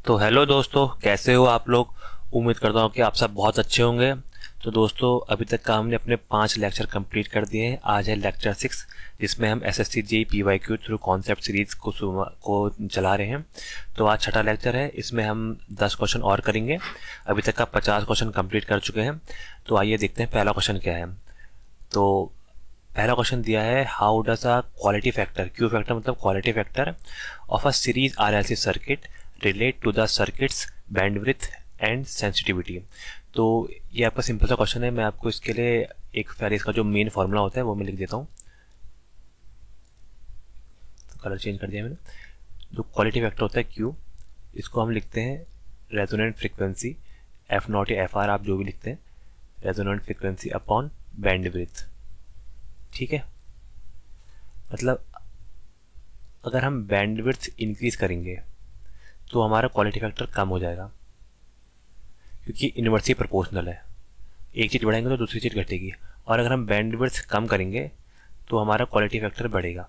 तो हेलो दोस्तों, कैसे हो आप लोग। उम्मीद करता हूँ कि आप सब बहुत अच्छे होंगे। तो दोस्तों, अभी तक का हमने अपने 5 लेक्चर कंप्लीट कर दिए हैं। आज है लेक्चर 6, जिसमें हम SSC JEE PYQ through concept series को चला रहे हैं। तो आज छठा लेक्चर है, इसमें हम 10 क्वेश्चन और करेंगे। अभी तक का 50 क्वेश्चन कंप्लीट कर चुके हैं। तो आइए देखते हैं पहला क्वेश्चन क्या है। तो पहला क्वेश्चन दिया है, how does a quality factor, Q factor मतलब quality factor of a series RLC circuit relate to the circuits bandwidth and sensitivity. तो ये आपका सिंपल सा क्वेश्चन है। मैं आपको इसके लिए एक पहले इसका जो मेन फॉर्मूला होता है वो मैं लिख देता हूँ। तो कलर चेंज कर दिया मैंने। जो क्वालिटी फैक्टर होता है क्यू, इसको हम लिखते हैं रेजोनेंट फ्रिक्वेंसी, एफ नॉट या एफ आर आप जो भी लिखते हैं, रेजोनेंट फ्रिक्वेंसी अपॉन बैंडविड्थ। ठीक है, मतलब अगर हम बैंडविड्थ इंक्रीज करेंगे तो हमारा क्वालिटी फैक्टर कम हो जाएगा, क्योंकि इनवर्सली प्रोपोर्शनल है। एक चीज़ बढ़ाएंगे तो दूसरी चीज़ घटेगी। और अगर हम बैंडविड्थ कम करेंगे तो हमारा क्वालिटी फैक्टर बढ़ेगा।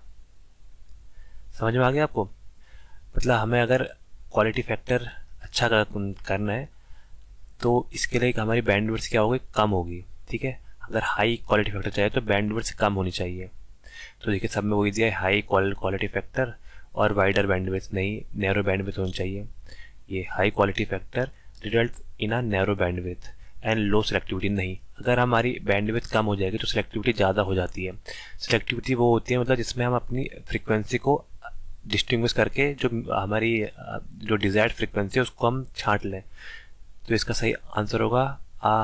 समझ में आ गया आपको। मतलब हमें अगर क्वालिटी फैक्टर अच्छा करना है तो इसके लिए हमारी बैंडविड्थ क्या होगी, कम होगी। ठीक है, अगर हाई क्वालिटी फैक्टर चाहिए तो बैंडविड्थ कम होनी चाहिए। तो देखिए सब में वही दिया है, हाई क्वालिटी फैक्टर और वाइडर बैंडविड्थ नहीं, नैरो बैंडविड्थ होनी चाहिए। ये high quality factor result in a narrow bandwidth and low selectivity नहीं। अगर हमारी बैंडविड्थ कम हो जाएगी तो सिलेक्टिविटी ज़्यादा हो जाती है। सिलेक्टिविटी वो होती है मतलब जिसमें हम अपनी फ्रिक्वेंसी को डिस्टिंग्विश करके जो हमारी जो डिज़ायर्ड फ्रिक्वेंसी है उसको हम छांट लें। तो इसका सही आंसर होगा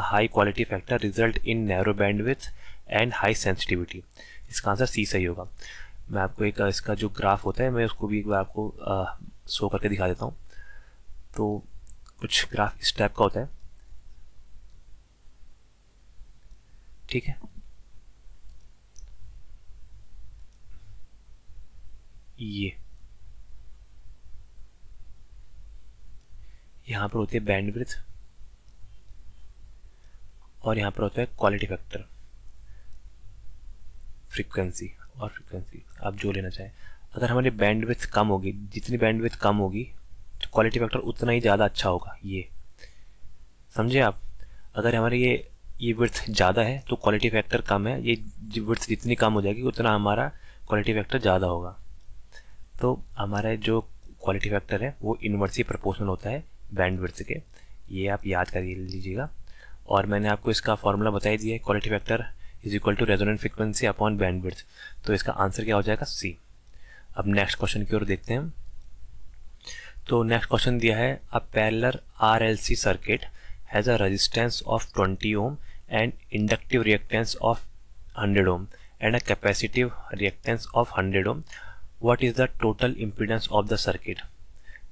high quality factor result in narrow bandwidth and high sensitivity. इसका आंसर सी सही होगा। मैं आपको एक इसका जो ग्राफ होता है मैं उसको भी एक बार आपको शो करके दिखा देता हूँ। तो कुछ ग्राफ इस टाइप का होता है। ठीक है, ये यहाँ पर होती है बैंडविड्थ और यहाँ पर होता है क्वालिटी फैक्टर, फ्रीक्वेंसी और फ्रीक्वेंसी आप जो लेना चाहें। अगर हमारी बैंडविड्थ कम होगी, जितनी बैंडविड्थ कम होगी तो क्वालिटी फैक्टर उतना ही ज़्यादा अच्छा होगा। ये समझे आप। अगर हमारी ये विड्थ ज़्यादा है तो क्वालिटी फैक्टर कम है। ये विड्थ जितनी कम हो जाएगी उतना हमारा क्वालिटी फैक्टर ज़्यादा होगा। तो हमारा जो क्वालिटी फैक्टर है वो इनवर्सली प्रोपोर्शनल होता है बैंडविड्थ के। ये आप याद कर लीजिएगा। और मैंने आपको इसका फॉर्मूला बता ही दिया है, quality factor is equal to resonant frequency upon bandwidth. तो इसका आंसर क्या हो जाएगा, सी। अब नेक्स्ट क्वेश्चन की ओर देखते हैं हम। तो नेक्स्ट क्वेश्चन दिया है, a parallel RLC circuit has a resistance of 20 ohm and inductive reactance of 100 ohm and a capacitive reactance of 100 ohm. What is the total impedance of the circuit.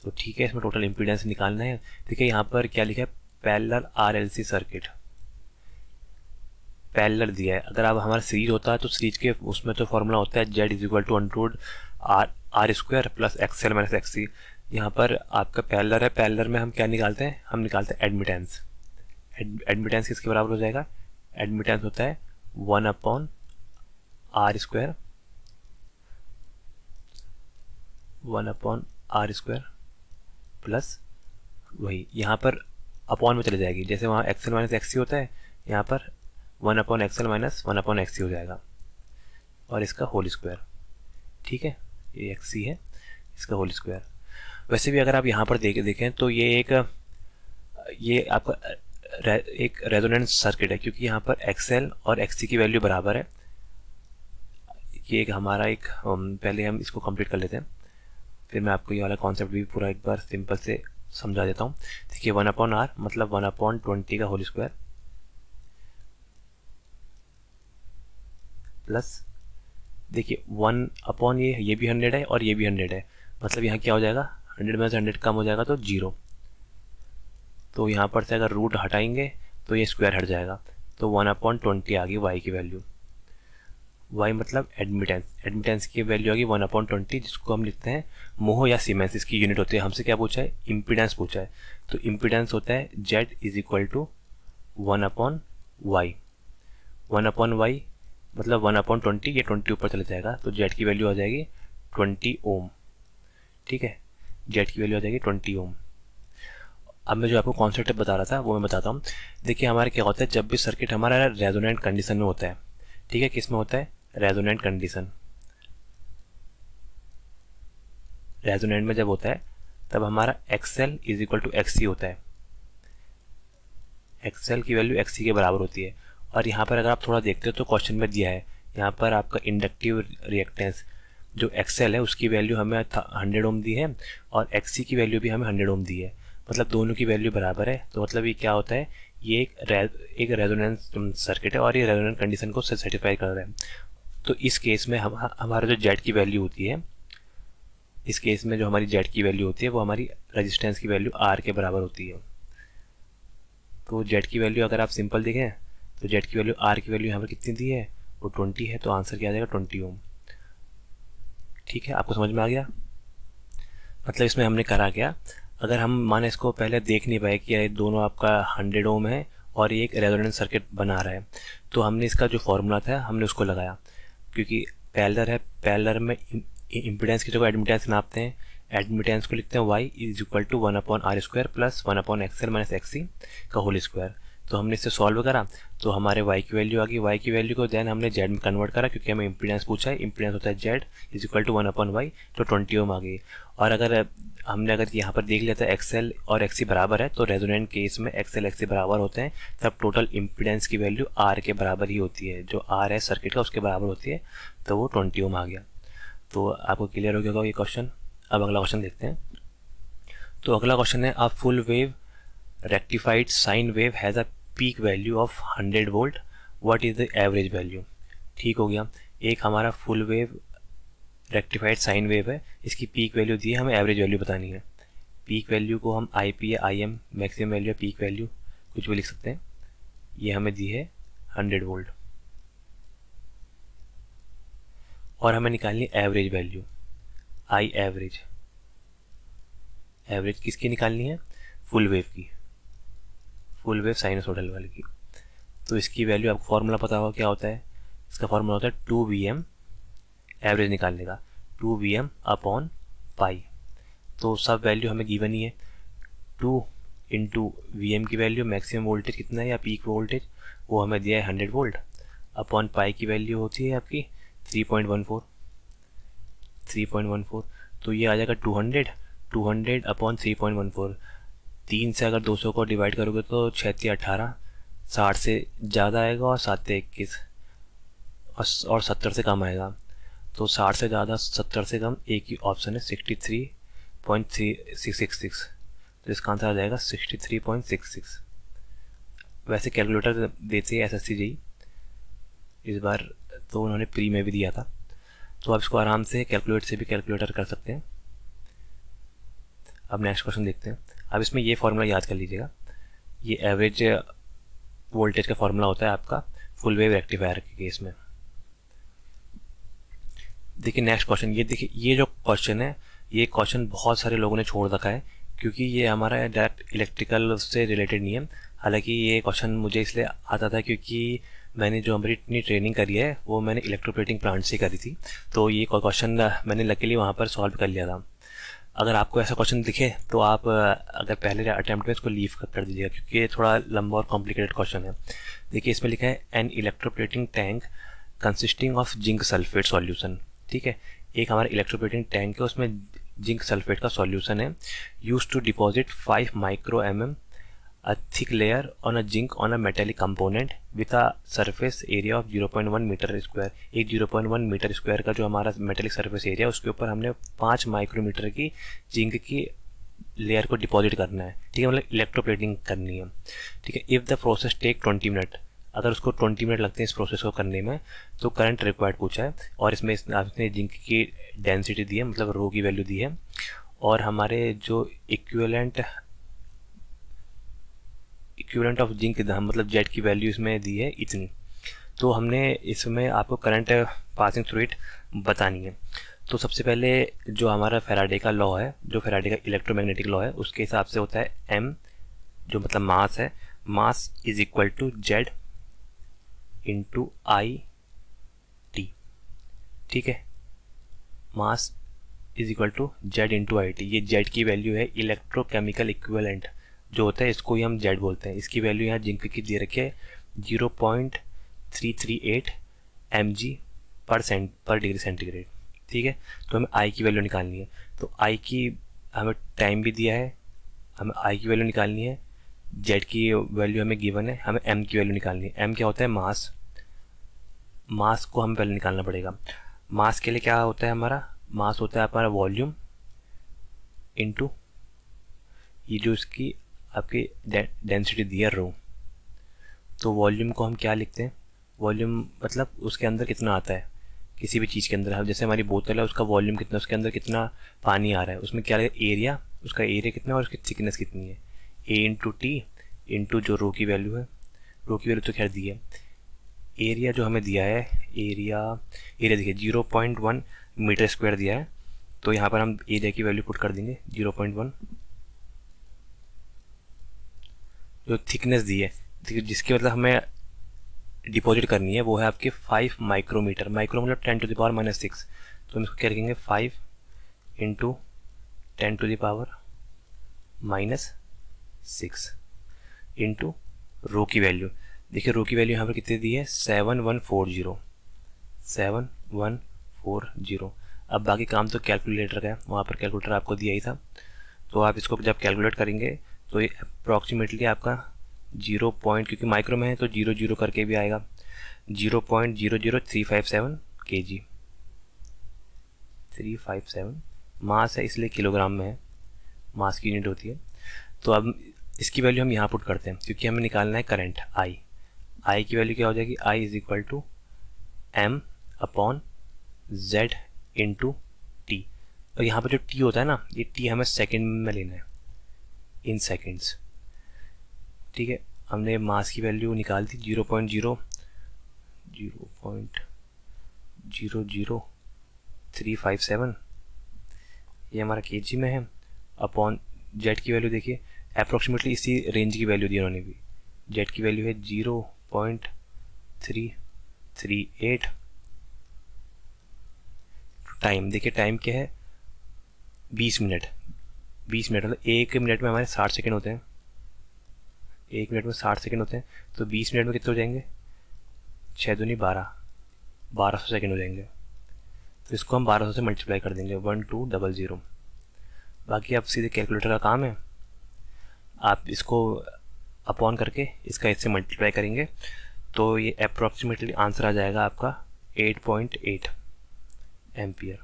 तो ठीक है, इसमें टोटल इम्पीडेंस निकालना है। देखिए यहाँ पर क्या लिखा है, पैरेलल आरएलसी सर्किट। पैरेलल दिया है। अगर आप हमारा सीरीज होता है तो सीरीज के उसमें तो फॉर्मूला होता है Z is equal to under R square plus XL minus XC. यहाँ पर आपका पैरेलल है, पैरेलल में हम क्या निकालते हैं, हम निकालते हैं एडमिटेंस। एडमिटेंस किसके बराबर हो जाएगा, एडमिटेंस होता है 1 upon R square, 1 upon R square plus वही यहाँ पर अपॉन में चले जाएगी। जैसे वहाँ एक्सएल माइनस एक्ससी होता है, यहाँ पर 1 अपॉन एक्सएल माइनस 1 अपॉन एक्ससी हो जाएगा और इसका होल स्क्वायर। ठीक है, ये एक्ससी है, इसका होल स्क्वायर। वैसे भी अगर आप यहाँ पर देखें तो ये आपका एक रेजोनेंस सर्किट है, क्योंकि यहाँ पर एक्सएल और एक्ससी की वैल्यू बराबर है। ये एक हमारा एक पहले हम इसको कंप्लीट कर लेते हैं, फिर मैं आपको ये वाला कॉन्सेप्ट भी पूरा एक बार सिंपल से समझा देता हूँ। देखिए 1 अपॉन आर मतलब 1 अपॉन 20 का होल स्क्वायर प्लस देखिए 1 अपॉन ये भी 100 है और ये भी 100 है। मतलब यहाँ क्या हो जाएगा, 100 में से 100 कम हो जाएगा तो 0। तो यहाँ पर से अगर रूट हटाएंगे तो ये स्क्वायर हट जाएगा। तो 1 अपॉन 20 आ गई वाई की वैल्यू। वाई मतलब एडमिटेंस, एडमिटेंस की वैल्यू आ गई 1 अपॉन 20, जिसको हम लिखते हैं मोह या सीमेंस। इसकी यूनिट होती है। हमसे क्या पूछा है, इम्पीडेंस पूछा है। तो इम्पीडेंस होता है Z is equal to 1 upon Y. 1 upon Y मतलब 1 अपॉन 20, ये 20 ऊपर चले जाएगा तो जेड की वैल्यू आ जाएगी 20 ओम। ठीक है, जेड की वैल्यू आ जाएगी 20 ओम। अब मैं जो आपको कॉन्सेप्ट बता रहा था वो मैं बताता हूँ। देखिए हमारे क्या होता है, जब भी सर्किट हमारा रेजोनेंट कंडीशन में होता है, ठीक है, किस में होता है, रेजोनेंट कंडीशन, रेजोनेंट में जब होता है तब हमारा XL is equal to XC होता है, एक्सएल की वैल्यू एक्ससी के बराबर होती है। और यहाँ पर अगर आप थोड़ा देखते हो तो क्वेश्चन में दिया है, यहाँ पर आपका इंडक्टिव रिएक्टेंस जो एक्सएल है उसकी वैल्यू हमें 100 ओम दी है और एक्ससी की वैल्यू भी हमें 100 ओम दी है, मतलब दोनों की वैल्यू बराबर है। तो मतलब ये क्या होता है, ये एक रेजोनेंस सर्किट है और ये रेजोनेंस कंडीशन को सेटिस्फाई कर रहा है। तो इस केस में हमारा जो जेड की वैल्यू होती है, इस केस में जो हमारी जेड की वैल्यू होती है वो हमारी रेजिस्टेंस की वैल्यू आर के बराबर होती है। तो जेड की वैल्यू अगर आप सिंपल देखें तो जेड की वैल्यू आर की वैल्यू यहाँ पर कितनी दी है, वो 20 है, तो आंसर क्या आ जाएगा 20 ओम। ठीक है, आपको समझ में आ गया। मतलब इसमें हमने करा क्या, अगर हम माने इसको पहले देख नहीं पाए कि ये दोनों आपका 100 ओम है और ये एक रेजोनेंस सर्किट बना रहा है, तो हमने इसका जो फॉर्मूला था हमने उसको लगाया, क्योंकि पैरेलल है, पैरेलल में इम्पीडेंस की जगह एडमिटेंस नापते हैं, एडमिटेंस को लिखते हैं y is equal to 1/r² plus 1/xl minus xc का होल स्क्वायर। तो हमने इससे सॉल्व करा तो हमारे y की वैल्यू आ गई, y की वैल्यू को देन हमने z में कन्वर्ट करा, क्योंकि हमें इम्पीडेंस पूछा है, इम्पीडेंस होता है z is equal to 1/y, तो 20 ओम आ गई। और अगर यहाँ पर देख लिया था एक्सएल और एक्सी बराबर है, तो रेजोनेंट केस में एक्सएल एक्सी बराबर होते हैं, तब टोटल इम्पीडेंस की वैल्यू आर के बराबर ही होती है, जो आर है सर्किट का उसके बराबर होती है, तो वो 20 ओम आ गया। तो आपको क्लियर हो गया होगा ये क्वेश्चन। अब अगला क्वेश्चन देखते हैं। तो अगला क्वेश्चन है, a full wave rectified sine wave has a peak value of 100 volt, what is the average value. ठीक हो गया, एक हमारा full wave rectified sine wave है, इसकी पीक वैल्यू दी है, हमें एवरेज वैल्यू बतानी है। पीक वैल्यू को हम आई पी या आई एम, मैक्सिमम वैल्यू या पीक वैल्यू कुछ भी लिख सकते हैं। ये हमें दी है 100 वोल्ट और हमें निकालनी average value, I average. Average किसकी निकालनी है, फुल वेव की, फुल वेव साइनसोइडल वाले की। तो इसकी वैल्यू आपको फॉर्मूला पता होगा क्या होता है, इसका फॉर्मूला होता है 2Vm, एवरेज निकालने का 2Vm अपॉन पाई। तो सब वैल्यू हमें गिवन ही है, 2 इंटू Vm की वैल्यू मैक्सिमम वोल्टेज कितना है या पीक वोल्टेज, वो हमें दिया है 100 वोल्ट, अपॉन पाई की वैल्यू होती है आपकी 3.14, तो ये आ जाएगा 200 अपॉन 3.14। 3 से अगर 200 को डिवाइड करोगे तो 6 18, 60 से ज़्यादा आएगा और 7 21 और 70 से कम आएगा। तो 60 से ज़्यादा 70 से कम एक ही ऑप्शन है, 63.666, तो इसका आंसर आ जाएगा 63.66। वैसे कैलकुलेटर देते हैं SSC JEE इस बार, तो उन्होंने प्री में भी दिया था, तो आप इसको आराम से कैलकुलेट से भी कैलकुलेटर कर सकते हैं। अब नेक्स्ट क्वेश्चन देखते हैं। अब इसमें ये फॉर्मूला याद कर लीजिएगा, ये एवरेज वोल्टेज का फॉर्मूला होता है आपका फुल वेव रेक्टिफायर के केस में। देखिए नेक्स्ट क्वेश्चन, ये देखिए ये जो क्वेश्चन है, ये क्वेश्चन बहुत सारे लोगों ने छोड़ रखा है, क्योंकि ये हमारा डायरेक्ट इलेक्ट्रिकल से रिलेटेड नहीं है। हालांकि ये क्वेश्चन मुझे इसलिए आता था क्योंकि मैंने जो हमारी इतनी ट्रेनिंग करी है वो मैंने इलेक्ट्रोप्लेटिंग प्लांट से करी थी, तो ये क्वेश्चन मैंने लकीली वहाँ पर सॉल्व कर लिया था। अगर आपको ऐसा क्वेश्चन दिखे तो आप अगर पहले अटैम्प्ट में इसको लीव कर दीजिएगा, क्योंकि ये थोड़ा लंबा और कॉम्प्लिकेटेड क्वेश्चन है। देखिए इसमें लिखा है an electroplating tank consisting of zinc sulphate solution. ठीक है, एक हमारा इलेक्ट्रोप्लेटिंग टैंक है, उसमें जिंक सल्फेट का सॉल्यूशन है, use to deposit 5 micro mm a thick layer on a zinc on a metallic component with a surface area of 0.1 metre square. एक 0.1 metre square का जो हमारा मेटेलिक सरफेस एरिया, उसके ऊपर हमने 5 माइक्रोमीटर की जिंक की लेयर को डिपॉजिट करना है। ठीक है, मतलब इलेक्ट्रोप्लेटिंग करनी है। ठीक है, if the process take 20 minute, अगर उसको 20 मिनट लगते हैं इस प्रोसेस को करने में, तो करंट रिक्वायर्ड पूछा है और इसमें आपने जिंक की डेंसिटी दी है, मतलब रो की वैल्यू दी है, और हमारे जो इक्विवेलेंट ऑफ जिंक मतलब जेड की वैल्यू इसमें दी है इतनी। तो हमने इसमें आपको करंट पासिंग थ्रू इट बतानी है। तो सबसे पहले जो हमारा फैराडे का लॉ है, जो फैराडे का इलेक्ट्रोमैग्नेटिक लॉ है, उसके हिसाब से होता है m, जो मतलब मास है, mass is equal to Z into I T. ठीक है, mass is equal to Z into I T, ये जेड की वैल्यू है इलेक्ट्रोकेमिकल इक्विवेलेंट, जो होता है इसको ही हम जेड बोलते हैं। इसकी वैल्यू यहाँ जिंक की दे रखी है 0.338 mg/पर डिग्री सेंटीग्रेड। ठीक है, तो हमें आई की वैल्यू निकालनी है। तो आई की हमें टाइम भी दिया है, हमें आई की वैल्यू निकालनी है, जेड की वैल्यू हमें गिवन है, हमें एम की वैल्यू निकालनी है। एम क्या होता है? मास। मास को हमें पहले निकालना पड़ेगा। मास के लिए क्या होता है हमारा? मास होता है हमारा वॉल्यूम इनटू ये जो इसकी आपकी डेंसिटी दी है रो। तो वॉल्यूम को हम क्या लिखते हैं? वॉल्यूम मतलब उसके अंदर कितना आता है किसी भी चीज़ के अंदर। जैसे हमारी बोतल है, उसका वॉल्यूम कितना, उसके अंदर कितना पानी आ रहा है, उसमें क्या एरिया, उसका एरिया कितना है और उसकी थिकनेस कितनी है। ए इंटू टी इंटू जो रो की वैल्यू है, रो की वैल्यू तो खैर दी है। एरिया जो हमें दिया है, एरिया देखिए 0.1 मीटर स्क्वायर दिया है। तो यहाँ पर हम एरिया की वैल्यू पुट कर देंगे 0.1। जो थिकनेस दी है, जिसकी मतलब हमें डिपॉजिट करनी है, वो है आपके 5 माइक्रोमीटर। माइक्रो मतलब 10⁻⁻⁶। तो हम इसको क्या लिखेंगे? 5 इंटू 10⁻⁻⁶ इंटू रो की वैल्यू। देखिए रो की वैल्यू यहाँ पर कितनी दी है? 7140। अब बाकी काम तो कैलकुलेटर का है, वहाँ पर कैलकुलेटर आपको दिया ही था। तो आप इसको जब कैलकुलेट करेंगे तो ये अप्रॉक्सीमेटली आपका 0 पॉइंट, क्योंकि माइक्रो में है तो 0 करके भी आएगा, 0.00357 kg। 357 मास है इसलिए किलोग्राम में है, मास की यूनिट होती है। तो अब इसकी वैल्यू हम यहाँ पुट करते हैं, क्योंकि हमें निकालना है करंट आई। आई की वैल्यू क्या हो जाएगी? I is equal to M upon Z into T. और यहाँ पर जो टी होता है ना, ये टी हमें सेकेंड में लेना है, इन सेकेंड्स। ठीक है, हमने मास की वैल्यू निकाल दी 0.00357, ये हमारा केजी में है, अपॉन जेड की वैल्यू देखिए अप्रोक्सीमेटली इसी रेंज की वैल्यू दी उन्होंने भी। जेड की वैल्यू है 0.338। टाइम देखिए, टाइम क्या है? 20 मिनट। 20 मिनट मतलब 1 मिनट में हमारे 60 सेकेंड होते हैं। 1 मिनट में 60 सेकेंड होते हैं, तो 20 मिनट में कितने हो जाएंगे? 6 दूनी 12, 1200 सेकेंड हो जाएंगे। तो इसको हम 1200 से मल्टीप्लाई कर देंगे, 1200। बाकी आप सीधे कैलकुलेटर का काम है, आप इसको अपॉन करके इसका इससे मल्टीप्लाई करेंगे तो ये अप्रॉक्सीमेटली आंसर आ जाएगा आपका 8.8 एम्पियर।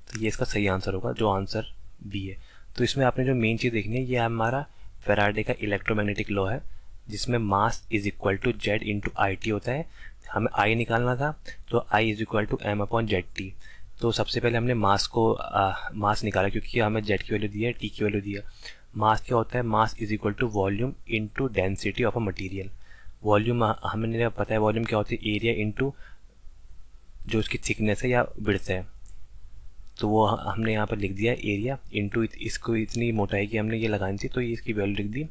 तो ये इसका सही आंसर होगा, जो आंसर बी है। तो इसमें आपने जो मेन चीज़ देखनी है, ये हमारा फैराडे का इलेक्ट्रोमैग्नेटिक लॉ है, जिसमें mass is equal to Z into I T होता है। हमें आई निकालना था, तो I is equal to M upon Z T. तो सबसे पहले हमने मास निकाला, क्योंकि हमें जेड की वैल्यू दी है, टी की वैल्यू दी है। मास क्या होता है? Mass is equal to volume into density of a material. Volume हमें पता है, वॉल्यूम क्या होती है? एरिया इंटू जो उसकी थिकनेस है या विड्थ है। तो वो हमने यहाँ पर लिख दिया एरिया इंटू इसको इतनी मोटाई की हमने ये लगानी थी, तो ये इसकी वैल्यू लिख दी।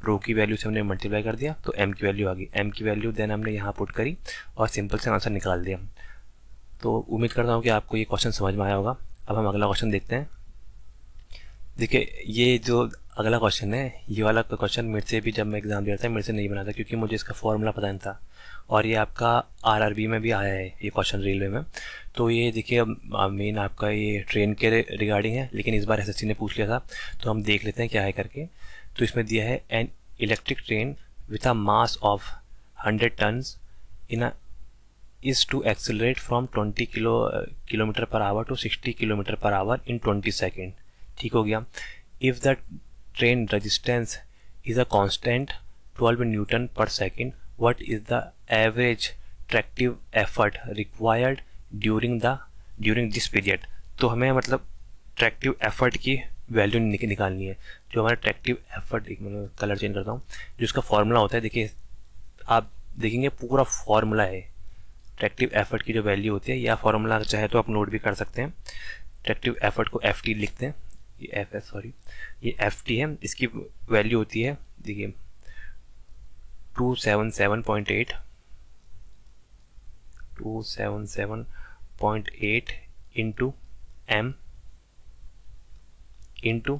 रो की वैल्यू से हमने मल्टीप्लाई कर दिया, तो एम की वैल्यू आ गई। एम की वैल्यू देन हमने यहाँ पुट करी और सिंपल से आंसर निकाल दिया। तो उम्मीद करता हूँ कि आपको ये क्वेश्चन समझ में आया होगा। अब हम अगला क्वेश्चन देखते हैं। देखिए ये जो अगला क्वेश्चन है, ये वाला क्वेश्चन मेरे से भी जब मैं एग्ज़ाम दे रहा था मेरे से नहीं बना था, क्योंकि मुझे इसका फॉर्मूला पता नहीं था। और ये आपका आरआरबी में भी आया है ये क्वेश्चन, रेलवे में। तो ये देखिए मेन आपका ये ट्रेन के रिगार्डिंग है, लेकिन इस बार एसएससी ने पूछ लिया था, तो हम देख लेते हैं क्या है करके। तो इसमें दिया है an electric train with a mass of 100 tons in a is to accelerate from 20 kilometre per hour to 60 kilometre per hour in 20 second. ठीक हो गया। If the train resistance is a constant 12 newton per second, what is the average tractive effort required during this period. तो हमें मतलब tractive effort की value निकालनी है। जो हमारा ट्रैक्टिव एफर्ट, एक मिनट कलर चेंज करता हूँ, जो इसका फॉर्मूला होता है, देखिए आप देखेंगे पूरा फॉर्मूला है। ट्रैक्टिव एफर्ट की जो वैल्यू होती है, या फॉर्मूला चाहे तो आप नोट भी कर सकते हैं। ट्रैक्टिव एफर्ट को एफ टी लिखते हैं, ये ये एफ टी है। इसकी वैल्यू होती है देखिए 277.8 इंटू एम इनटू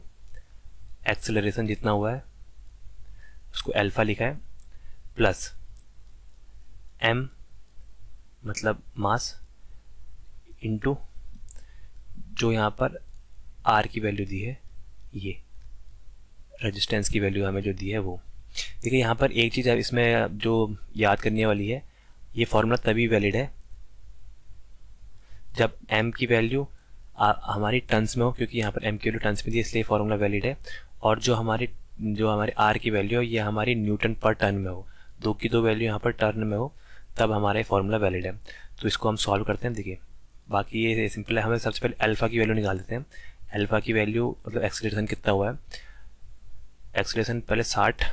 एक्सेलरेशन जितना हुआ है उसको अल्फा लिखा है, प्लस m मतलब मास इनटू जो यहाँ पर r की वैल्यू दी है, ये रेजिस्टेंस की वैल्यू हमें जो दी है वो। देखिए यहाँ पर एक चीज़ इसमें जो याद करने वाली है, ये फॉर्मूला तभी वैलिड है जब m की वैल्यू हमारी टन्स में हो, क्योंकि यहाँ पर m की वैल्यू टन्स में दी इसलिए फॉर्मूला वैलिड है। और जो हमारे r की वैल्यू है ये हमारी न्यूटन पर टन में हो, दो की दो वैल्यू यहाँ पर टर्न में हो, तब हमारा फॉर्मूला वैलिड है। तो इसको हम सॉल्व करते हैं। देखिए बाकी ये सिंपल है, हमें सबसे पहले अल्फ़ा की वैल्यू निकाल देते हैं। अल्फ़ा की वैल्यू मतलब एक्सेलरेशन कितना हुआ है, एक्सेलरेशन पहले 60,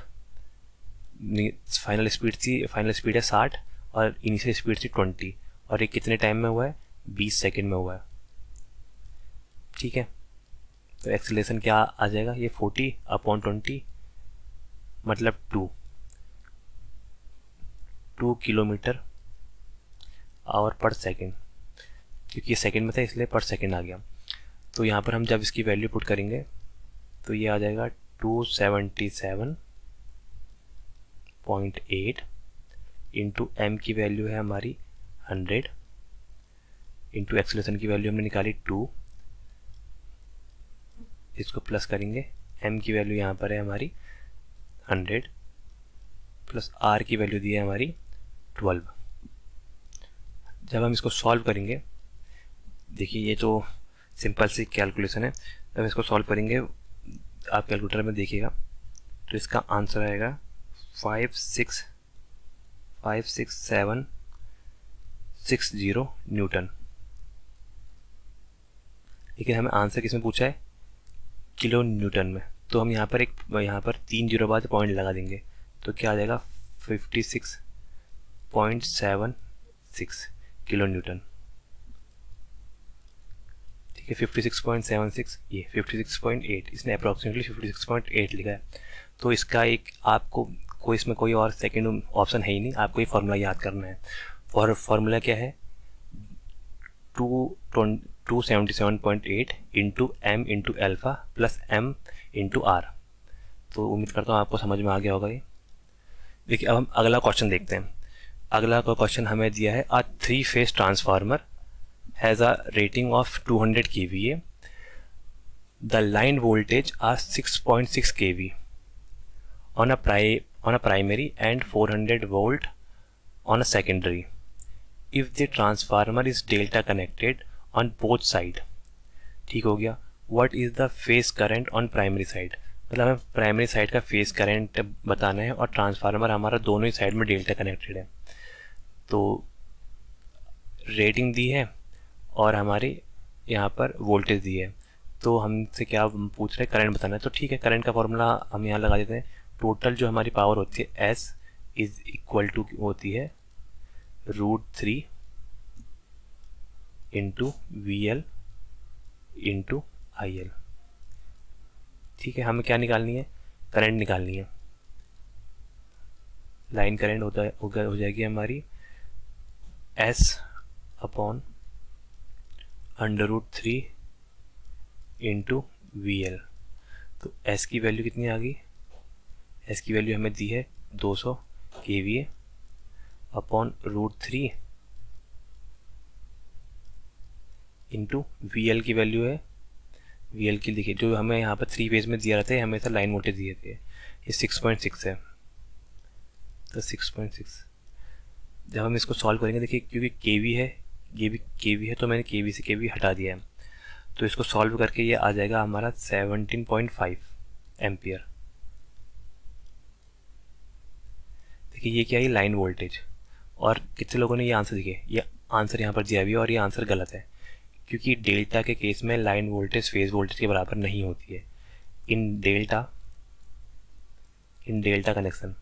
फाइनल स्पीड है 60 और इनिशियल स्पीड थी 20, और ये कितने टाइम में हुआ है, 20 सेकेंड में हुआ है। ठीक है, तो एक्सेलरेशन क्या आ जाएगा, ये 40/20 मतलब 2 किलोमीटर आवर पर सेकेंड, क्योंकि ये सेकेंड में था इसलिए पर सेकेंड आ गया। तो यहाँ पर हम जब इसकी वैल्यू पुट करेंगे तो ये आ जाएगा 277.8 इंटू एम की वैल्यू है हमारी 100 इंटू एक्सेलरेशन की वैल्यू हमने निकाली 2, इसको प्लस करेंगे, m की वैल्यू यहाँ पर है हमारी 100 प्लस r की वैल्यू दी है हमारी 12। जब हम इसको सॉल्व करेंगे, देखिए ये तो सिंपल सी कैलकुलेशन है, जब इसको सॉल्व करेंगे आप कैलकुलेटर में देखिएगा तो इसका आंसर आएगा 56760 न्यूटन। लेकिन हमें आंसर किसमें पूछा है, किलो न्यूटन में, तो हम यहाँ पर 3 जीरो बाद पॉइंट लगा देंगे तो क्या आ जाएगा 56.76 किलो न्यूटन। ठीक है, 56.76, ये 56.8, इसने अप्रॉक्सीमेटली 56.8 लिखा है। तो इसका एक आपको इसमें कोई और सेकेंड ऑप्शन है ही नहीं, आपको ये फार्मूला याद करना है। फार्मूला क्या है, 277.8 into M into alpha plus m into R. तो उम्मीद करता हूँ आपको समझ में आ गया होगा ये। देखिए अब हम अगला क्वेश्चन देखते हैं। अगला क्वेश्चन हमें दिया है, a 3 phase transformer has a rating of 200 kVA, the line voltage are 6.6 kV on a primary and 400 volt on a secondary. If the transformer is delta connected on both side, ठीक हो गया, what is the phase current on primary side, मतलब हमें primary side का phase current बताना है और transformer हमारा दोनों ही साइड में डेल्टा कनेक्टेड है। तो रेटिंग दी है और हमारी यहाँ पर वोल्टेज दी है, तो हमसे क्या पूछ रहे हैं, करंट बताना है। तो ठीक है, करंट का फॉर्मूला हम यहाँ लगा देते हैं। टोटल जो हमारी पावर होती है S इज इक्वल टू होती है √3 इंटू VL इंटू IL। ठीक है, हमें क्या निकालनी है, करंट निकालनी है। लाइन करंट हो जाएगी हमारी S/√3 इंटू VL। तो S की वैल्यू कितनी आ गई, S की वैल्यू हमें दी है 200 kVA अपॉन √3 इंटू VL की वैल्यू है, VL की देखिए जो हमें यहाँ पर 3 फेज में दिया रहता है, हमेशा लाइन वोल्टेज दिए थे, ये 6.6 है। तो 6.6 जब हम इसको सॉल्व करेंगे, देखिए क्योंकि केवी है, ये भी केवी है, तो मैंने केवी से केवी हटा दिया है, तो इसको सॉल्व करके ये आ जाएगा हमारा 17.5 एम्पियर। देखिए ये क्या है, लाइन वोल्टेज। और कितने लोगों ने ये आंसर दिए, ये आंसर यहाँ पर दिया भी है और ये आंसर गलत है, क्योंकि डेल्टा के केस में लाइन वोल्टेज फेज वोल्टेज के बराबर नहीं होती है। इन डेल्टा कनेक्शन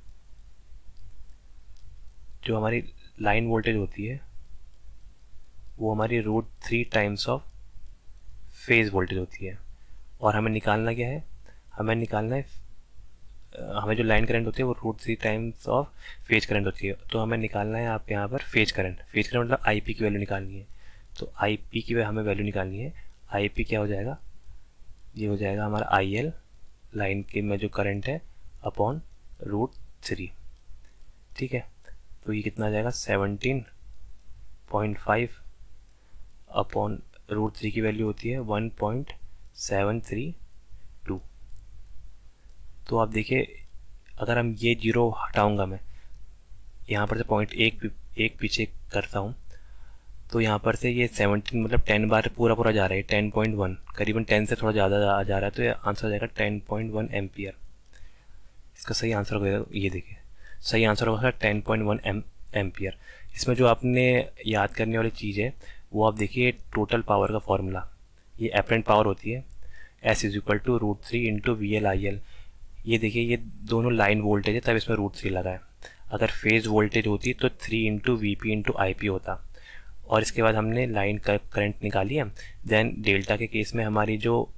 जो हमारी लाइन वोल्टेज होती है वो हमारी √3 टाइम्स ऑफ फेज वोल्टेज होती है। और हमें निकालना क्या है, हमें निकालना है, हमें जो लाइन करंट होती है वो √3 टाइम्स ऑफ फेज करंट होती है। तो हमें निकालना है आप यहाँ पर फेज करंट मतलब IP की वैल्यू निकालनी है। तो IP की हमें वैल्यू निकालनी है, IP क्या हो जाएगा ये हो जाएगा हमारा IL लाइन के में जो करंट है अपॉन √3, ठीक है। तो ये कितना आ जाएगा 17.5 अपॉन √3 की वैल्यू होती है 1.732। तो आप देखिए अगर हम ये जीरो हटाऊंगा, मैं यहाँ पर से पॉइंट एक पीछे करता हूँ, तो यहाँ पर से ये 17 मतलब 10 बार पूरा जा रहा है 10.1, करीबन 10 से थोड़ा ज़्यादा जा रहा है, तो ये आंसर हो जाएगा 10.1 एम्पियर। इसका सही आंसर होगा, ये देखिए सही आंसर होगा 10.1 एम्पियर। इसमें जो आपने याद करने वाली चीज़ है वो आप देखिए टोटल पावर का फॉर्मूला, ये एपरेंट पावर होती है S = √3 × VL/IL। ये देखिए ये दोनों लाइन वोल्टेज है, तब इसमें √3 लगा है। अगर फेज़ वोल्टेज होती तो 3 × VP × IP होता। और इसके बाद हमने लाइन करंट निकाली है। देन डेल्टा के केस में हमारी जो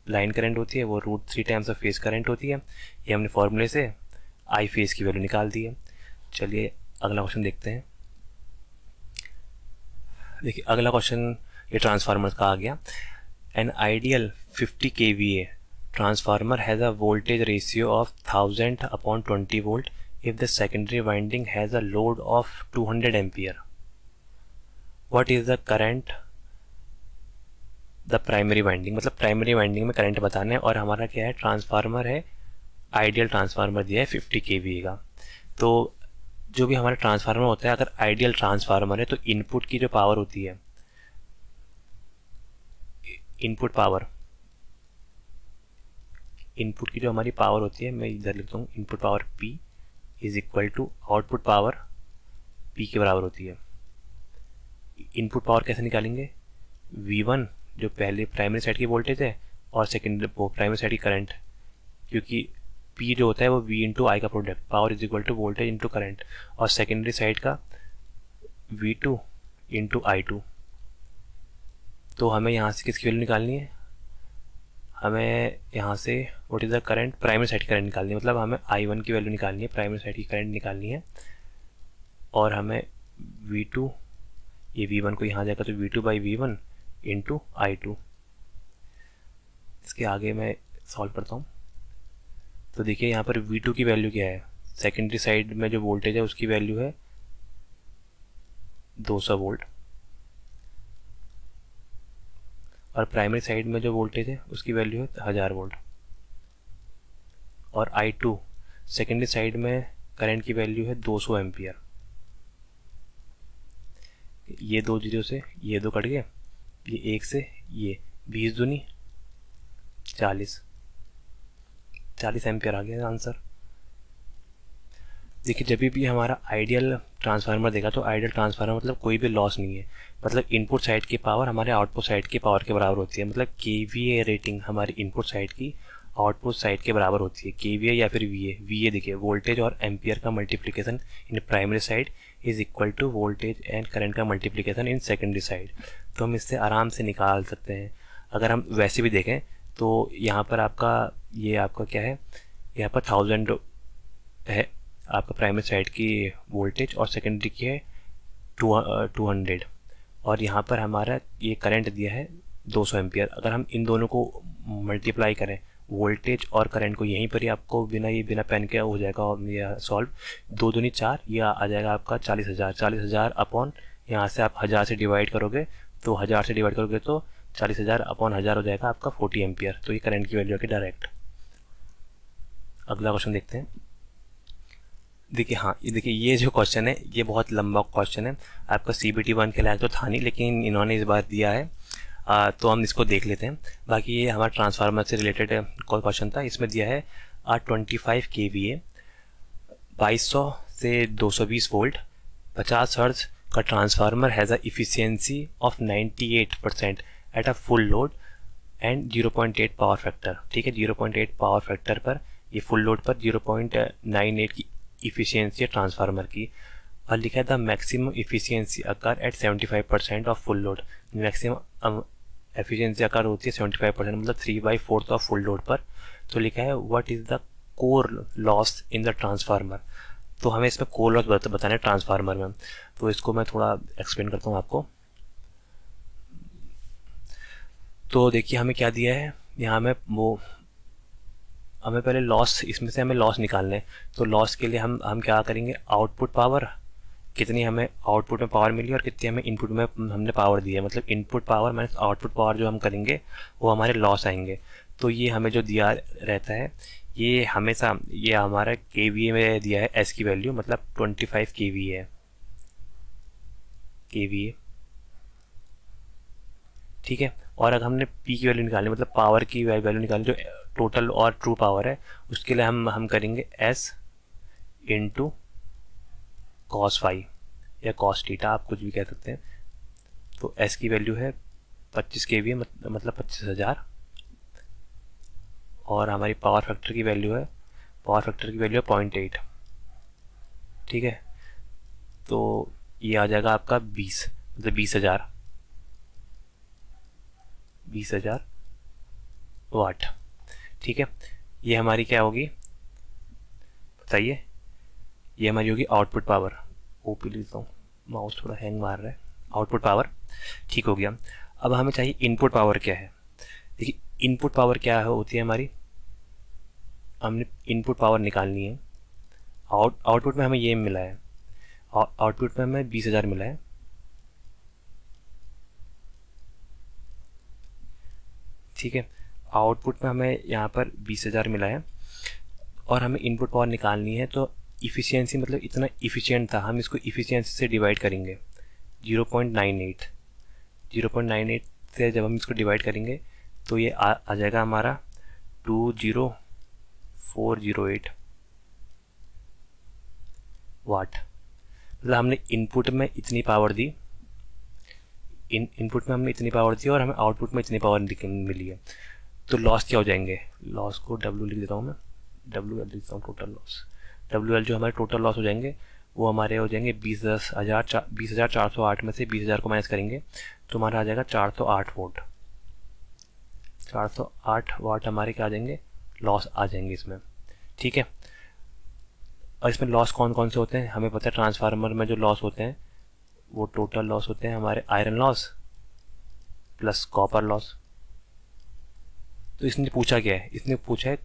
लाइन करंट होती है वो √3 टाइम्स ऑफ फेज़ करंट होती है। ये हमने फॉर्मूले से आई फेज़ की वैल्यू निकाल दी है। चलिए अगला क्वेश्चन देखते हैं। देखिए अगला क्वेश्चन ये ट्रांसफार्मर का आ गया। An ideal 50 kVA transformer has a voltage ratio of 1000/20 volt if the secondary winding has a load of 200 ampere. What is the current the primary winding, मतलब प्राइमरी वाइंडिंग में current बताना है। और हमारा क्या है, ट्रांसफार्मर है, आइडियल ट्रांसफार्मर दिया है 50 kVA का। तो जो भी हमारा ट्रांसफार्मर होता है, अगर आइडियल ट्रांसफार्मर है तो इनपुट की जो पावर होती है, इनपुट की जो हमारी पावर होती है, मैं इधर लिखता हूँ input power P = output power P के बराबर होती है। इनपुट पावर कैसे निकालेंगे, V1 जो पहले प्राइमरी साइड की वोल्टेज है और सेकेंडरी प्राइमरी साइड की करंट, क्योंकि P जो होता है वो V × I का प्रोडक्ट, पावर = वोल्टेज × करंट, और सेकेंडरी साइड का V2 × I2। तो हमें यहाँ से किसकी वैल्यू निकालनी है, हमें यहाँ से what is the current, primary side की करंट निकालनी है, मतलब हमें I1 की वैल्यू निकालनी है, प्राइमरी साइड की करंट निकालनी है। और हमें V2, ये V1 को यहाँ जाएगा तो V2/V1 × I2। इसके आगे मैं सॉल्व करता हूँ। तो देखिए यहाँ पर V2 की वैल्यू क्या है, सेकेंडरी साइड में जो वोल्टेज है उसकी वैल्यू है 200 वोल्ट, और प्राइमरी साइड में जो वोल्टेज है उसकी वैल्यू है 1000 वोल्ट। और I2 सेकेंडरी साइड में करंट की वैल्यू है 200 एम्पियर। ये 2 जीरो से ये 2 कट गए, ये 1 से ये 20 दूनी 40 एम्पियर आ गया आंसर। देखिए जब भी हमारा आइडियल ट्रांसफार्मर देखा तो आइडियल ट्रांसफार्मर मतलब कोई भी लॉस नहीं है, मतलब इनपुट साइड की पावर हमारे आउटपुट साइड की पावर के बराबर होती है। मतलब KVA रेटिंग हमारी इनपुट साइड की आउटपुट साइड के बराबर होती है, KVA या फिर VA देखिए वोल्टेज और एम्पियर का multiplication in primary side = voltage and current का मल्टीप्लिकेशन इन सेकेंडरी साइड। तो हम इससे आराम से निकाल सकते हैं। अगर हम वैसे भी देखें तो यहाँ पर आपका क्या है, यहाँ पर 1000 है आपका प्राइमरी साइड की वोल्टेज और सेकेंडरी की है 200, और यहाँ पर हमारा ये करंट दिया है 200 एम्पियर। अगर हम इन दोनों को मल्टीप्लाई करें, वोल्टेज और करंट को, यहीं पर ही आपको बिना पेन के हो जाएगा या सॉल्व, 2 दूनी 4, यह आ जाएगा आपका 40,000 अपॉन, यहाँ से आप 1000 से डिवाइड करोगे तो 1000 से डिवाइड करोगे तो 40,000 अपॉन 1000 हो जाएगा आपका 40 एम्पियर। तो ये करंट की वैल्यू है डायरेक्ट। अगला क्वेश्चन देखते हैं। देखिए हाँ, ये देखिए ये जो क्वेश्चन है ये बहुत लंबा क्वेश्चन है, आपका CBT 1 के लायक तो था नहीं, लेकिन इन्होंने इस बार दिया है तो हम इसको देख लेते हैं। बाकी ये हमारा ट्रांसफार्मर से रिलेटेड क्वेश्चन था। इसमें दिया है 25 kVA 2200 से 220 वोल्ट 50 हर्ट्ज का transformer has a efficiency of 98% at a full load and 0.8 power factor. ठीक है, 0.8 पावर फैक्टर पर, ये फुल लोड पर 0.98 की इफिशियंसी है ट्रांसफार्मर की। और लिखा है the maximum efficiency occur at 75% of full load. Maximum efficiency occur होती है 75%, मतलब 3/4 ऑफ फुल लोड पर। तो लिखा है what is the core loss in the transformer. तो हमें इसमें कोर लॉस बताना है ट्रांसफार्मर में, तो इसको मैं थोड़ा एक्सप्लेन करता हूँ आपको। तो देखिए हमें क्या दिया है, यहाँ हमें पहले लॉस, इसमें से हमें लॉस निकालना है। तो लॉस के लिए हम क्या करेंगे, आउटपुट पावर, कितनी हमें आउटपुट में पावर मिली और कितनी हमें इनपुट में हमने पावर दी है, मतलब input power minus output power जो हम करेंगे वो हमारे लॉस आएंगे। तो ये हमें जो दिया रहता है ये हमेशा, ये हमारा केवीए में दिया है एस की वैल्यू, मतलब 25 केवीए है, केवीए, ठीक है। और अगर हमने पी की वैल्यू निकालनी, मतलब पावर की वैल्यू निकालनी जो टोटल और ट्रू पावर है, उसके लिए हम करेंगे एस इंटू कॉस फाई या कॉस थीटा, आप कुछ भी कह सकते हैं। तो एस की वैल्यू है 25 केवीए, मतलब 25,000, और हमारी पावर फैक्टर की वैल्यू है 0.8, ठीक है। तो ये आ जाएगा आपका 20, मतलब 20,000 वाट, ठीक है। ये हमारी क्या होगी बताइए, ये हमारी होगी आउटपुट पावर। ओपी लिखता हूँ, माउस थोड़ा हैंग मार रहा है। आउटपुट पावर ठीक हो गया। अब हमें चाहिए इनपुट पावर क्या है। देखिए इनपुट पावर क्या होती है हमारी, हमने इनपुट पावर निकालनी है। आउटपुट में हमें ये मिला है, आउटपुट में हमें 20,000 मिला है, ठीक है। आउटपुट में हमें यहाँ पर 20,000 मिला है और हमें इनपुट पावर निकालनी है। तो इफ़िशियंसी, मतलब इतना इफ़िशियंट था, हम इसको इफ़िशियंसी से डिवाइड करेंगे 0.98। 0.98 से जब हम इसको डिवाइड करेंगे तो ये आ जाएगा हमारा 20408 वाट। मतलब हमने इनपुट में इतनी पावर दी, इनपुट में हमने इतनी पावर दी और हमें आउटपुट में इतनी पावर मिली है। तो लॉस क्या हो जाएंगे, लॉस को डब्ल्यू लिख देता हूँ मैं, डब्ल्यू एल लिख देता हूँ, टोटल लॉस। डब्ल्यू एल जो हमारे टोटल लॉस हो जाएंगे वो हमारे हो जाएंगे 20,408 में से 20,000 को माइनस करेंगे तो हमारा आ जाएगा 408 वोट। 408 वाट हमारे क्या आ जाएंगे, लॉस आ जाएंगे इसमें, ठीक है। और इसमें लॉस कौन कौन से होते हैं हमें पता है। ट्रांसफार्मर में जो लॉस होते हैं वो टोटल लॉस होते हैं हमारे iron loss plus copper loss. तो इसने पूछा क्या है, इसने पूछा है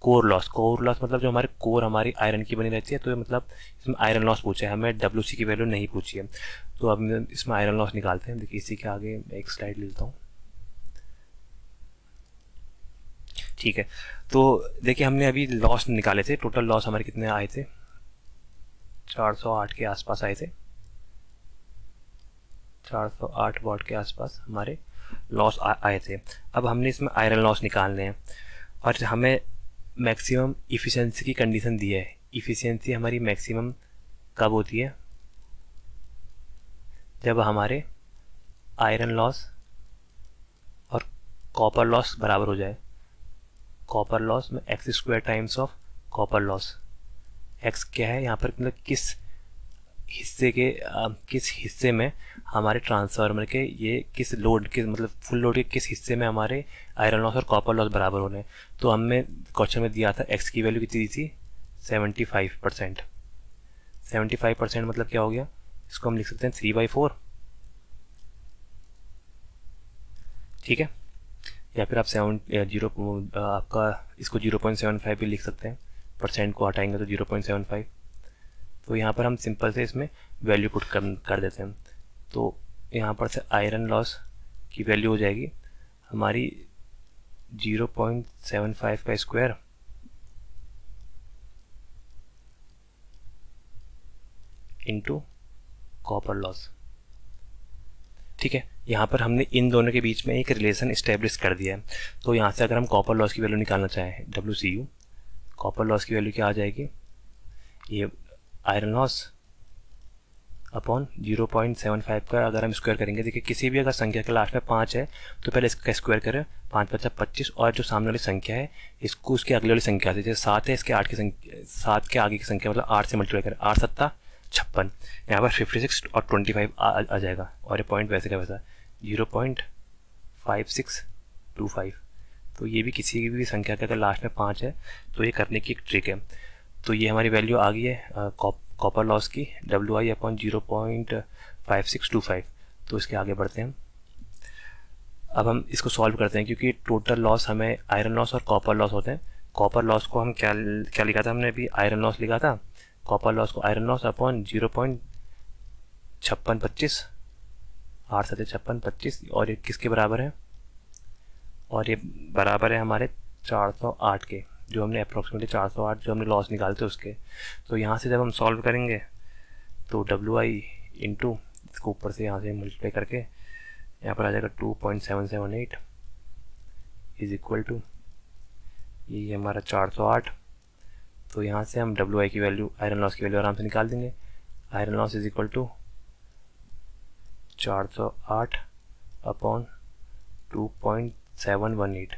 कोर लॉस। कोर लॉस मतलब जो हमारे कोर हमारी आयरन की बनी रहती है, तो मतलब इसमें आयरन लॉस पूछा है, हमें डब्ल्यूसी की वैल्यू नहीं पूछी है। तो अब इसमें आयरन लॉस निकालते हैं। देखिए इसी के आगे एक स्लाइड लेता हूँ, ठीक है। तो देखिए हमने अभी लॉस निकाले थे, टोटल लॉस हमारे कितने आए थे, 408 के आसपास आए थे, 408 वाट के आसपास हमारे लॉस आए थे। अब हमने इसमें आयरन लॉस निकालने हैं और हमें मैक्सिमम इफ़िशियंसी की कंडीशन दी है। इफ़िशियंसी हमारी मैक्सिमम कब होती है, जब हमारे आयरन लॉस और कॉपर लॉस बराबर हो जाए। कॉपर लॉस में x square times of copper loss. X क्या है यहाँ पर, मतलब किस हिस्से में हमारे ट्रांसफार्मर के ये किस लोड के, मतलब फुल लोड के किस हिस्से में हमारे आयरन लॉस और कॉपर लॉस बराबर हो रहे हैं। तो हमें क्वेश्चन में दिया था एक्स की वैल्यू कितनी दी थी, 75%। 75% मतलब क्या हो गया, इसको हम लिख सकते हैं 3/4, ठीक है। या फिर आप आपका इसको 0.75 भी लिख सकते हैं, परसेंट को हटाएंगे तो 0.75। तो यहाँ पर हम सिंपल से इसमें वैल्यू पुट कर देते हैं। तो यहाँ पर से आयरन लॉस की वैल्यू हो जाएगी हमारी 0.75 का स्क्वायर इंटू कॉपर लॉस, ठीक है। यहाँ पर हमने इन दोनों के बीच में एक रिलेशन इस्टेब्लिश कर दिया है। तो यहाँ से अगर हम कॉपर लॉस की वैल्यू निकालना चाहें, WCU, कॉपर लॉस की वैल्यू क्या आ जाएगी, ये आयरन लॉस अपॉन 0.75 का अगर हम स्क्वायर करेंगे। देखिए किसी भी अगर संख्या के लास्ट में 5 है तो पहले इसका स्क्वायर करें, 5 × 25, और जो सामने वाली संख्या है इसको उसके अगले वाली संख्या से, जैसे 7 है इसके 8 की संख्या, 7 के आगे की संख्या मतलब 8 से मल्टीप्लाई करें, 8 × 7 = 56। यहाँ पर 56 और 25 आ जाएगा और ये पॉइंट वैसे का वैसा 0.5625। तो ये भी किसी भी संख्या के अगर लास्ट में 5 है तो ये करने की एक ट्रिक है। तो ये हमारी वैल्यू आ गई है कॉपर लॉस की, WI/0.5625। तो इसके आगे बढ़ते हैं। अब हम इसको सॉल्व करते हैं, क्योंकि टोटल लॉस हमें आयरन लॉस और कॉपर लॉस होते हैं। कॉपर लॉस को हम क्या क्या लिखा था हमने अभी, आयरन लॉस लिखा था। कॉपर लॉस को आयरन लॉस अपॉन 0.5625, 8×5625, और ये किसके बराबर है, और ये बराबर है हमारे 408 के, जो हमने अप्रॉक्सीमेटली 408 जो हमने लॉस निकालते उसके। तो यहाँ से जब हम सॉल्व करेंगे तो WI इंटू इसको ऊपर से यहाँ से मल्टीप्लाई करके यहाँ पर आ जाएगा 2.778 इज इक्वल टू ये हमारा 408। तो यहाँ से हम WI की वैल्यू, आयरन लॉस की वैल्यू आराम से निकाल देंगे। Iron loss is equal to 408 upon 2.718।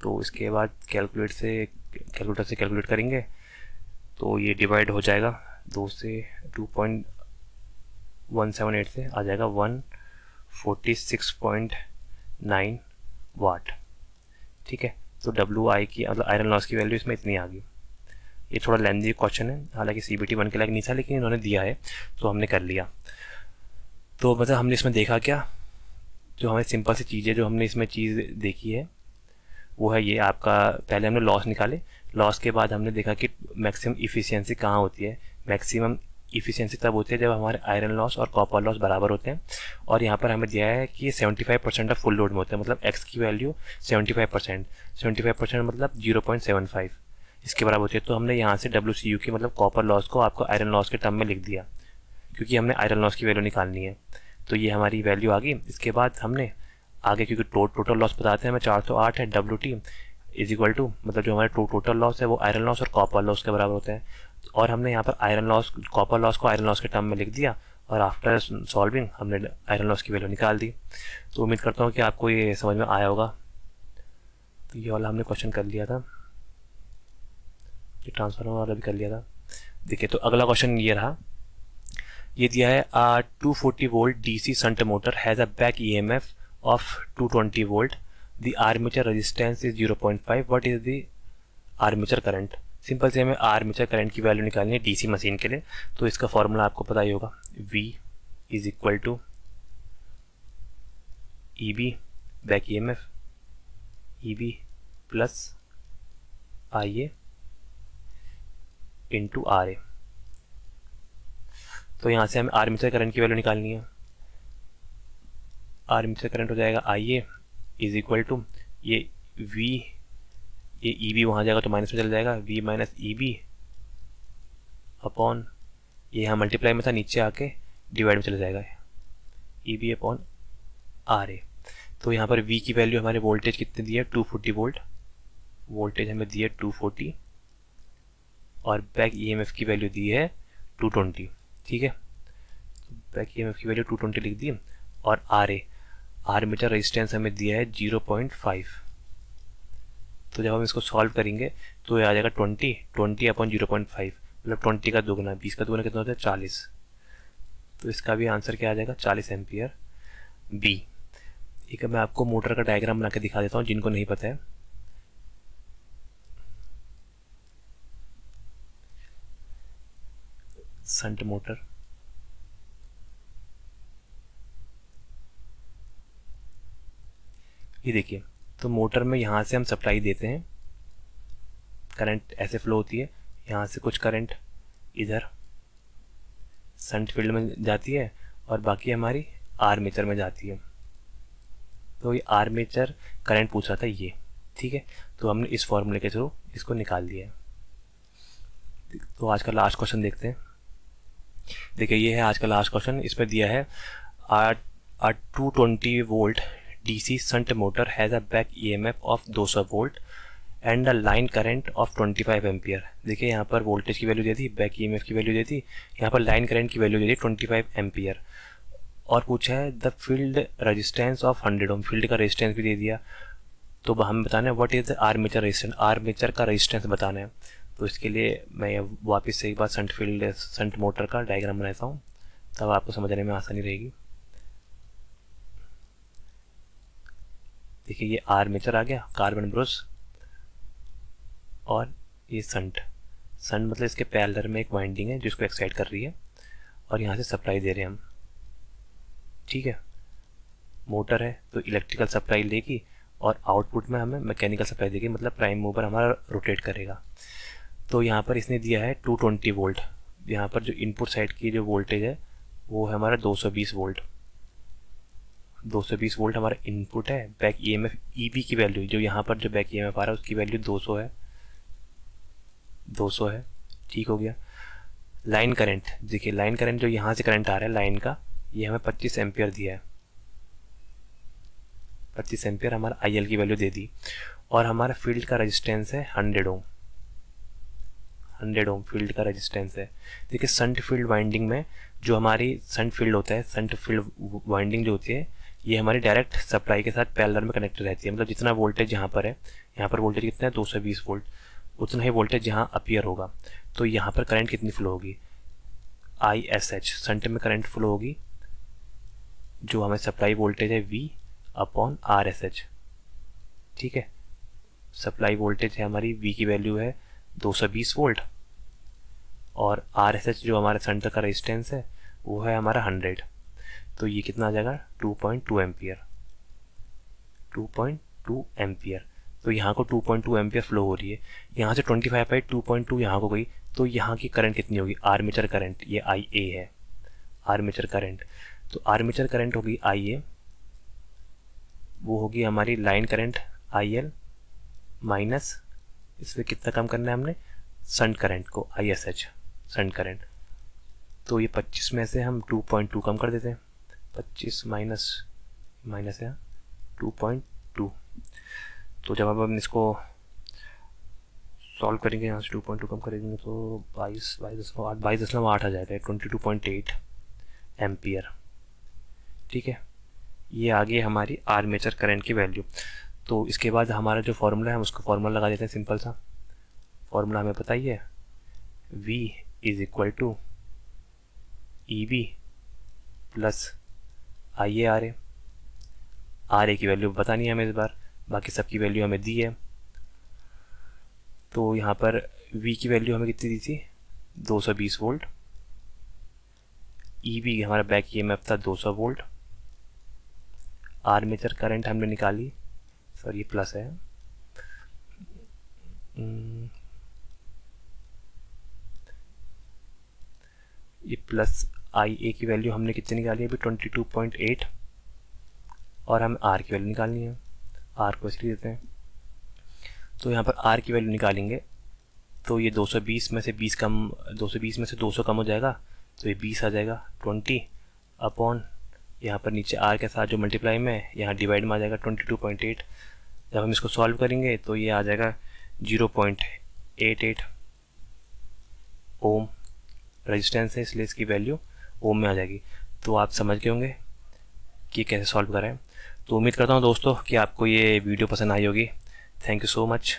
तो इसके बाद कैलकुलेटर से कैलकुलेट करेंगे तो ये डिवाइड हो जाएगा 2 से, 2.178 से आ जाएगा 146.9 वाट। ठीक है, तो WI की मतलब आयरन लॉस की वैल्यू इसमें इतनी आ गई। ये थोड़ा लेंथी क्वेश्चन है, हालांकि CBT 1 के लायक नहीं था, लेकिन इन्होंने दिया है तो हमने कर लिया। तो मतलब हमने इसमें देखा क्या, जो हमें सिंपल सी चीज़ है जो हमने इसमें चीज़ देखी है वो है ये आपका, पहले हमने लॉस निकाले, लॉस के बाद हमने देखा कि मैक्सिमम इफ़िशियंसी कहाँ होती है। मैक्सिमम इफ़िशियंसी तब होती है जब हमारे आयरन लॉस और कॉपर लॉस बराबर होते हैं। और यहाँ पर हमें दिया है कि ये 75% ऑफ फुल लोड में होते हैं, मतलब x की वैल्यू 75%, 75% मतलब 0.75 इसके बराबर होती है। तो हमने यहाँ से WCU की मतलब कॉपर लॉस को आपको आयरन लॉस के टर्म में लिख दिया, क्योंकि हमने आयरन लॉस की वैल्यू निकालनी है। तो ये हमारी वैल्यू आ गई। इसके बाद हमने आगे, क्योंकि टोटल लॉस बताते हैं हमें 408 है, WT इज इक्वल टू मतलब जो हमारे टोटल लॉस है वो आयरन लॉस और कॉपर लॉस के बराबर होते हैं। और हमने यहाँ पर आयरन लॉस, कॉपर लॉस को आयरन लॉस के टर्म में लिख दिया, और आफ्टर सॉल्विंग हमने आयरन लॉस की वैल्यू निकाल दी। तो उम्मीद करता हूँ कि आपको ये समझ में आया होगा। तो ये वाला हमने क्वेश्चन कर लिया था, ये ट्रांसफार्मर वाला भी कर लिया था। देखिए, तो अगला क्वेश्चन ये रहा, ये दिया है 240 volt DC shunt motor has a back EMF of 220 volt. The armature resistance is 0.5. What is the armature current? Simple से हमें आर्मेचर करंट की वैल्यू निकालनी है DC मशीन के लिए। तो इसका फॉर्मूला आपको पता ही होगा, V is equal to EB back EMF, EB plus IA into RA। तो यहाँ से हमें आर्मेचर करंट की वैल्यू निकालनी है। आर्मेचर करंट हो जाएगा IA इज इक्वल टू ये V, ये EB वहाँ जाएगा तो माइनस में चल जाएगा, V माइनस EB अपॉन ये यहाँ मल्टीप्लाई में था, नीचे आके डिवाइड में चला जाएगा, EB अपॉन RA। तो यहाँ पर V की वैल्यू हमारे वोल्टेज कितने दी है, 240 वोल्ट, वोल्टेज हमें दी है 240, और बैक EMF की वैल्यू दी है 220। ठीक है, तो बैक EMF की वैल्यू 220 लिख दी। और RA, आर्मेचर रेजिस्टेंस हमें दिया है 0.5। तो जब हम इसको सॉल्व करेंगे तो ये आ जाएगा 20 अपॉन 0.5, मतलब 20 का दोगुना, 20 का दोगुना कितना होता है 40। तो इसका भी आंसर क्या आ जाएगा, 40 एम्पियर B। एक मैं आपको मोटर का डायग्राम बना के दिखा देता हूँ जिनको नहीं पता है। शंट मोटर, ये देखिए, तो मोटर में यहाँ से हम सप्लाई देते हैं, करंट ऐसे फ्लो होती है, यहाँ से कुछ करंट इधर शंट फील्ड में जाती है और बाकी हमारी आर्मेचर में जाती है। तो ये आर्मेचर करंट पूछ रहा था ये, ठीक है। तो हमने इस फॉर्मूले के थ्रू इसको निकाल दिया है। तो आज का लास्ट क्वेश्चन देखते हैं। देखिए, ये है आज का लास्ट क्वेश्चन। इसमें दिया है a 220 volt DC shunt motor has a back EMF of 200 volt and a line current of 25 ampere. देखिए, यहाँ पर वोल्टेज की वैल्यू दे दी, बैक EMF की वैल्यू दे दी, यहाँ पर लाइन करंट की वैल्यू दे दी 25 एम्पियर, और पूछा है the field resistance of 100 ohm, field का रेजिस्टेंस भी दे दिया। तो हमें बताना है what is the armature resistance, armature का रेजिस्टेंस बताना है। तो इसके लिए मैं वापस से एक बार शंट मोटर का डायग्राम बनाता हूँ, तब आपको समझने में आसानी रहेगी। देखिए, ये आर्मेचर आ गया, कार्बन ब्रश, और ये शंट मतलब इसके पैरेलल में एक वाइंडिंग है जिसको एक्साइट कर रही है, और यहाँ से सप्लाई दे रहे हैं हम, ठीक है। मोटर है तो इलेक्ट्रिकल सप्लाई लेगी और आउटपुट में हमें मैकेनिकल सप्लाई देगी, मतलब प्राइम मूवर हमारा रोटेट करेगा। तो यहाँ पर इसने दिया है 220 वोल्ट। यहाँ पर जो इनपुट साइड की जो वोल्टेज है वो है हमारा 220 वोल्ट। 220 वोल्ट हमारा इनपुट है। बैक ईएमएफ ईबी की वैल्यू, जो यहाँ पर जो बैक ईएमएफ आ रहा है उसकी वैल्यू 200 है, 200 है। ठीक हो गया। लाइन करंट, देखिए लाइन करंट जो यहाँ से करंट आ रहा है लाइन का, ये हमें 25 एम्पियर दिया है। 25 एम्पियर हमारा आईएल की वैल्यू दे दी। और हमारा फील्ड का रेजिस्टेंस है 100 ओम। 100 ओम फील्ड का रेजिस्टेंस है। देखिए शंट फील्ड वाइंडिंग में जो हमारी शंट फील्ड होता है, शंट फील्ड वाइंडिंग जो होती है ये हमारी डायरेक्ट सप्लाई के साथ पैरेलल में कनेक्टेड रहती है। मतलब जितना वोल्टेज यहाँ पर है, यहाँ पर वोल्टेज कितना है 220 वोल्ट, उतना ही वोल्टेज यहाँ अपीयर होगा। तो यहाँ पर करंट कितनी फ्लो होगी, ISH शंट में करंट फ्लो होगी, जो हमें सप्लाई वोल्टेज है V अपॉन RSH। ठीक है, सप्लाई वोल्टेज है हमारी V की वैल्यू है 220 वोल्ट और RSH जो हमारे शंट का रेजिस्टेंस है वो है हमारा 100। तो ये कितना आ जाएगा 2.2 एम्पियर, 2.2 एम्पियर। तो यहाँ को 2.2 एम्पियर फ्लो हो रही है। यहाँ से 25 बाई 2.2 यहाँ को गई, तो यहाँ की करंट कितनी होगी, आर्मेचर करंट, ये IA है आर्मेचर करंट। तो आर्मेचर करंट होगी IA, वो होगी हमारी लाइन करंट IL माइनस इसमें कितना कम करना है हमने, शंट करंट को ISH शंट करंट। तो ये 25 में से हम 2.2 कम कर देते हैं, 25 माइनस है 2.2। तो जब हम इसको सॉल्व करेंगे, यहाँ से 2.2 कम करेंगे तो 22.8 आ जाएगा, 22.8 एम्पियर। ठीक है, ये आ गई हमारी आर्मेचर करंट की वैल्यू। तो इसके बाद हमारा जो फॉर्मूला है हम उसको फॉर्मूला लगा देते हैं, सिंपल सा फॉर्मूला हमें पता ही है, V is equal to EB plus IARA। RA की वैल्यू बतानी है हमें इस बार, बाकी सबकी वैल्यू हमें दी है। तो यहाँ पर V की वैल्यू हमें कितनी दी थी 220 वोल्ट, EB हमारा बैक EMF था 200 वोल्ट, आर्मेचर करंट हमने निकाली, सॉरी ये प्लस है, ये प्लस IA की वैल्यू हमने कितनी निकाली है अभी 22.8 और हमें R की वैल्यू निकालनी है, R को इसलिए देते हैं। तो यहाँ पर R की वैल्यू निकालेंगे तो ये 220 में से 200 कम हो जाएगा, तो ये 20 आ जाएगा, 20 अपॉन यहाँ पर नीचे R के साथ जो मल्टीप्लाई में यहाँ डिवाइड में आ जाएगा 22.8। जब हम इसको सॉल्व करेंगे तो ये आ जाएगा 0.88 ओम रेजिस्टेंस है, इसलिए इसकी वैल्यू ओम में आ जाएगी। तो आप समझ गए होंगे कि कैसे सॉल्व करें। तो उम्मीद करता हूँ दोस्तों कि आपको ये वीडियो पसंद आई होगी। Thank you so much.